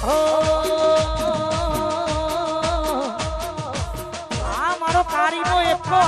આ મારો કારીનો એકલો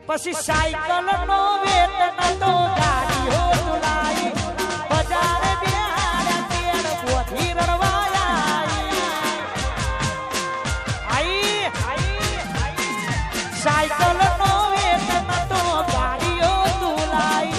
પછી સાયકલ નો વેતન તો ગાડીઓ તુલાઈ બજારે બેહાડ્યા તેડ પોથી રડવાયા સાયકલ નો વેતન તો ગાડીઓ તુલાઈ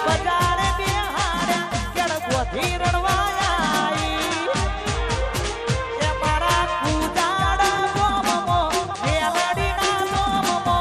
બજારે બેહાડ્યા તેડ પોથી રડવાયા એ મારા કુદાડા ગોમમો મેલડીના ગોમમો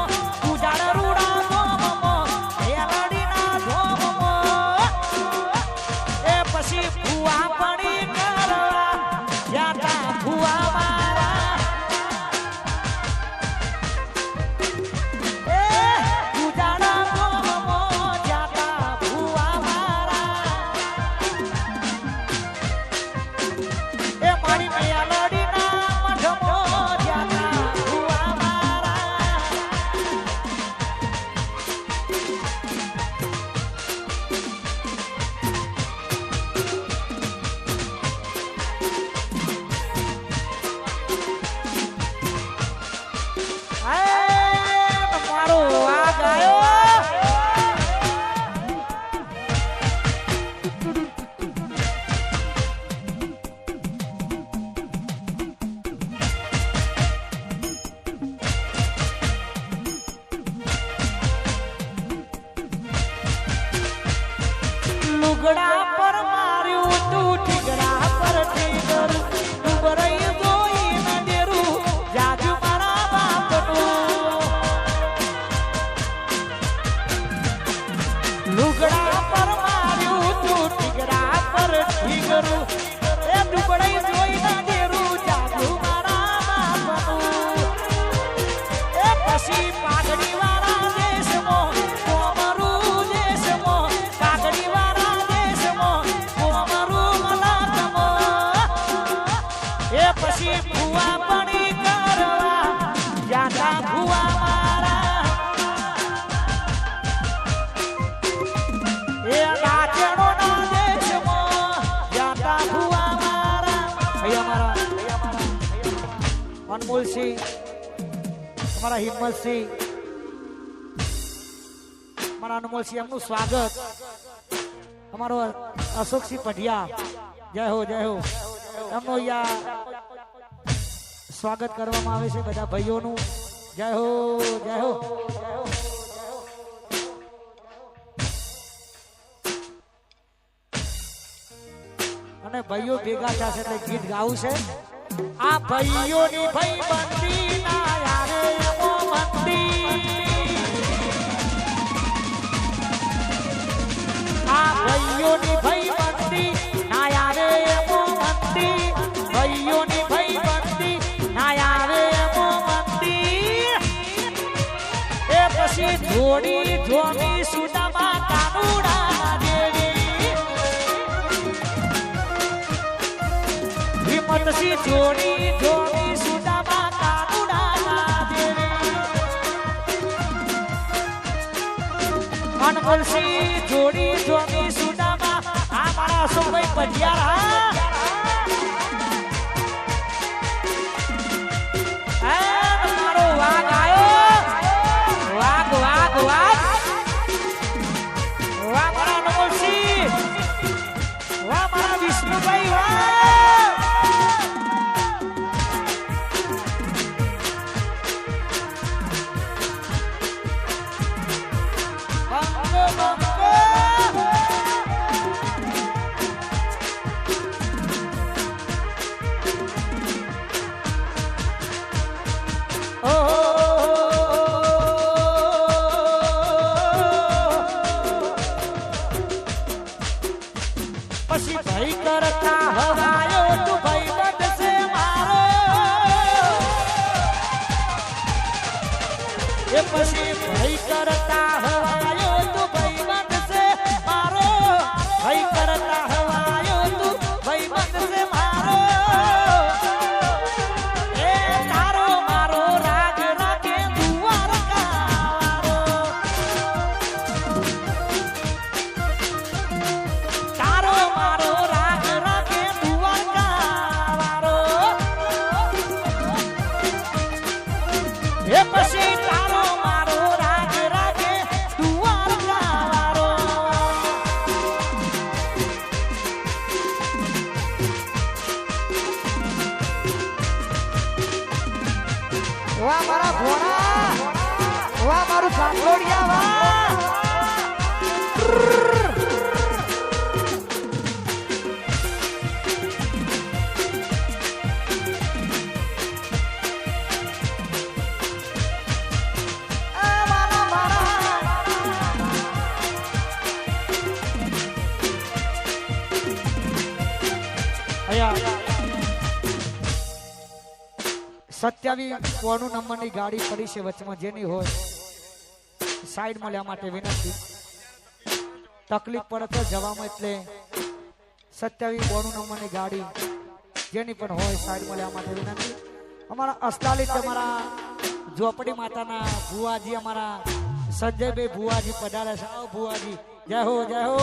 લુગડા પર માર્યું તું ઠીકરા પર ઠીકર ડુબરઈ જોઈ ન દેરું જાજુ મારા બાપનું લુગડા પર માર્યું તું ઠીકરા પર ઠીકર એ ડુબરઈ જોઈ ન દેરું જાજુ મારા બાપનું એ પછી પાઘડી વાળા દેશમાં કોમરું દેશમાં પાઘડી પછી ભુવા પડી કરવા જાતા ભુવા મારા એ નાચણો ના દેશમાં જાતા ભુવા મારા ભૈયા મારા અનમોલસિંહ તમારા હિંમતસિંહ મારા અનમોલસિંહ એમનું સ્વાગત અમારો અશોકસિંહ પઢિયા જય હો એમનો સ્વાગત કરવામાં આવે છે બધા ભાઈઓનું જય હો અને ભાઈઓ ભેગા થશે એટલે ગીત ગાવું છે આ ભાઈઓની ભાઈ બંદી ના યારે એમો મંદી આ ભાઈઓની ભાઈ બંદી ના યારે એમો મંદી ભાઈઓની ભાઈ બંદી ના યારે એમો મંદી એ પછી જોડી જોમી સુદામાં કાનુડા દેવી હિંમતસી જોડી જોડી સુદામાં કાનુડા અનમોલસી જોડી જોમી સુદામા આ મારા અશોકભાઈ પઢિયાર હા મારો વાઘ આયો વાઘ વાઘ વાઘ વાહ મારા અનમોલસી વાહ મારા વિષ્ણુભાઈ વાહ પછી ભાઈ કરતા હવાયો તું ભાઈ બનશે મારો એ પછી ભાઈ કરતા હવાયો તું ભાઈ બનશે મારો ભાઈ કરતા હવાયો તું ભાઈ બનશે મારો એ તારો મારો રાગ રાખે દ્વારકાવાળો તારો મારો રાગ રાખે દ્વારકાવાળો એ પછી તારો મારો રાગ રાખે દ્વારકાવાળો વાહ મારા ભોળા વાહ મારું કાંગોડિયા વાહ સત્યાવી કોનું નંબરની ગાડી પડી છે વચમાં જેની હોય સાઈડમાં લેવા માટે વિનંતી તકલીફ પડે તો જવામાં એટલે 27 બોનું નંબરની ગાડી જેની પણ હોય સાઈડમાં લેવા માટે વિનંતી અમારા અસ્તાલિત અમારા ઝોપડી માતાના ભુવાજી અમારા સંજયભાઈ ભુવાજી પધારે છે આવો ભુવાજી જય હો જય હો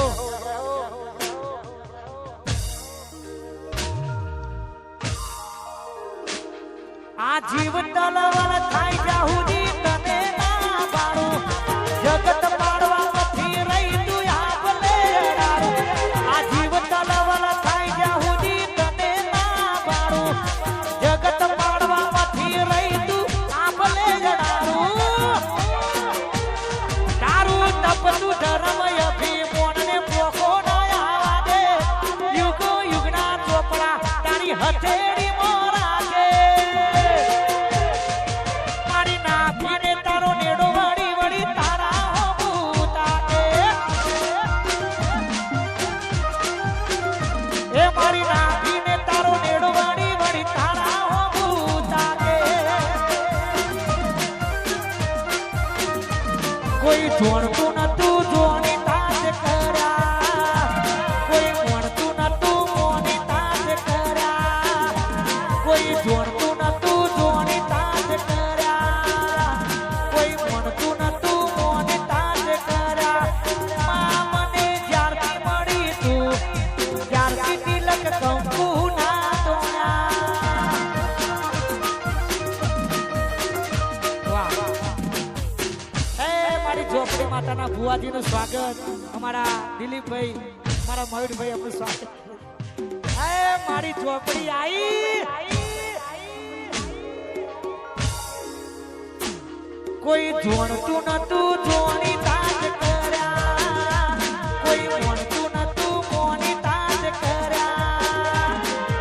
આ જીવ તલવર થાય જાહુદી તને ના બાળું જગત પાડવામાંથી રહી તું આપલે ડાળું આ જીવ તલવર થાય જાહુદી તને ના બાળું જગત પાડવામાંથી રહી તું આપલે ડાળું તારું તપતું ધર્મ અભિમોનને પોખો ના આવા દે યુગ યુગના ચોપડા તારી હથેળી મોરા દે કોઈ જોણતું નતું જોણી તાજ કર્યા કોઈ મોણતું નતું મોની તાજ કર્યા કોઈ જોણતું નતું જોણી તાજ કર્યા કોઈ મોણતું નતું મોની તાજ કર્યા મને જ્યારથી મળી તું ત્યારથી તિલક કંકુ ના તોડ્યા ઝોપડી માતાના ભુવાજીનું સ્વાગત અમારા દિલીપભાઈ અમારા મયુરભાઈ આપનું સ્વાગત મારી ઝોપડી આવી કોઈ જોણતું નતું જોણી તાજ કર્યા કોઈ મોણતું નતું મોની તાજ કર્યા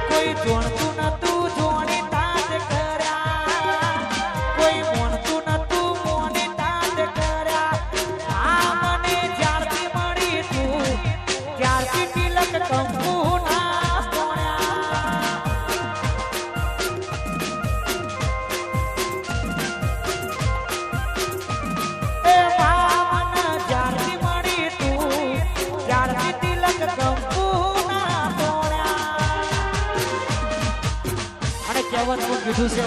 કોઈ જોણતું નતું જોણી તાજ કર્યા કોઈ મોણતું નતું મોની તાજ કર્યા મને જ્યારથી મળી તું ત્યારથી તિલક કંકુ ના તોડ્યા એ મામન જ્યારથી મળી તું ત્યારથી તિલક કંકુ ના તોડ્યા અને કહેવતનું કીધું છે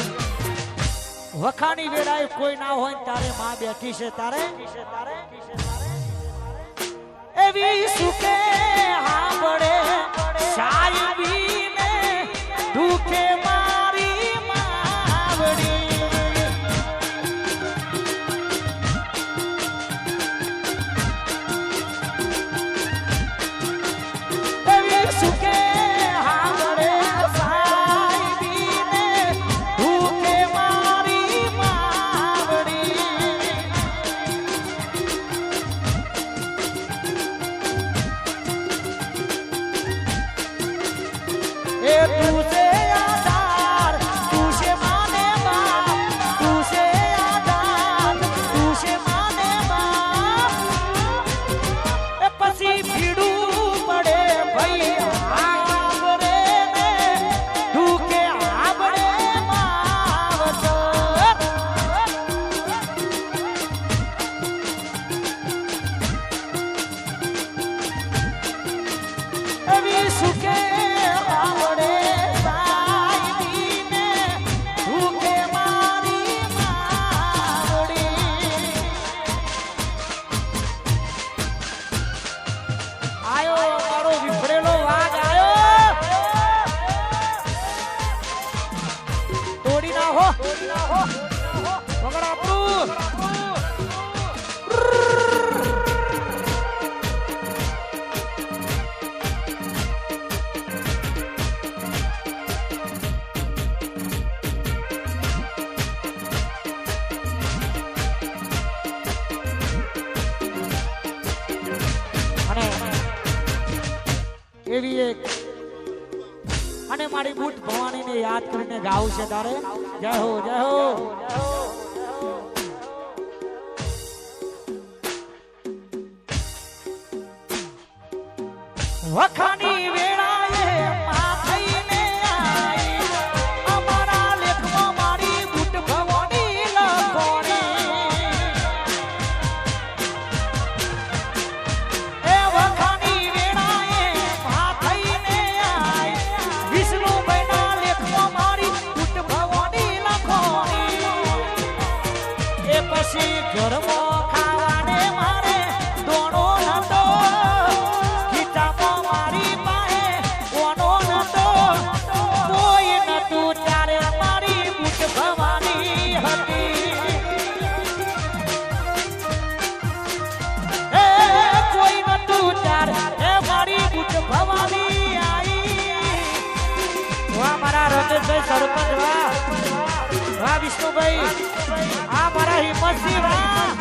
વખાણી વેળાએ કોઈ ના હોય તારે માં બેઠી છે તારે એવી સુખે હાંભળે સાહેબીને દુખે મારી માવડી એવી સુખે હાંભળે સાહેબીને દુખે મારી માવડી એ તુસે આધાર તુસે માને બાપ તુસે આધાર તુસે માને બાપ એ પછી ભીડું પડે ભાઈ આવરે ને દુખે આવડે માવતર એવી સુખે આવડે સાહેબીને દુખે મારી માવડી આયો મારો વિફરેલો વાઘ આયો તોડી નાખો વગર આપણું અને એવી એક અને મારી બુટ ભવાનીને યાદ કરીને ગાવું છે તારે જય હો જય હો વખાની વેળાએ માથઈને આઈ અમારા લેખમાં મારી બુટ ભવાની લખોણી એ વખાની વેળાએ માથઈને આઈ વિષ્ણુભાઈના લેખમાં મારી બુટ ભવાની લખોણી એ પછી ઘરમાં ખાવાને મારે દોણો નતો ખીચામાં મારી પાસે ઓનો નતો કોઈ નતું ત્યારે મારી બુટ ભવાની હતી એ કોઈ નતું ત્યારે એ મારી બુટ ભવાની આઈ વાહ મારા રમેશભાઈ સરપંચ વાહ વાહ વિષ્ણુભાઈ આ મારા હિંમતસિંહ વાહ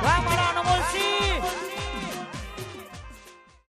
વાહ મારા અનમોલસિંહ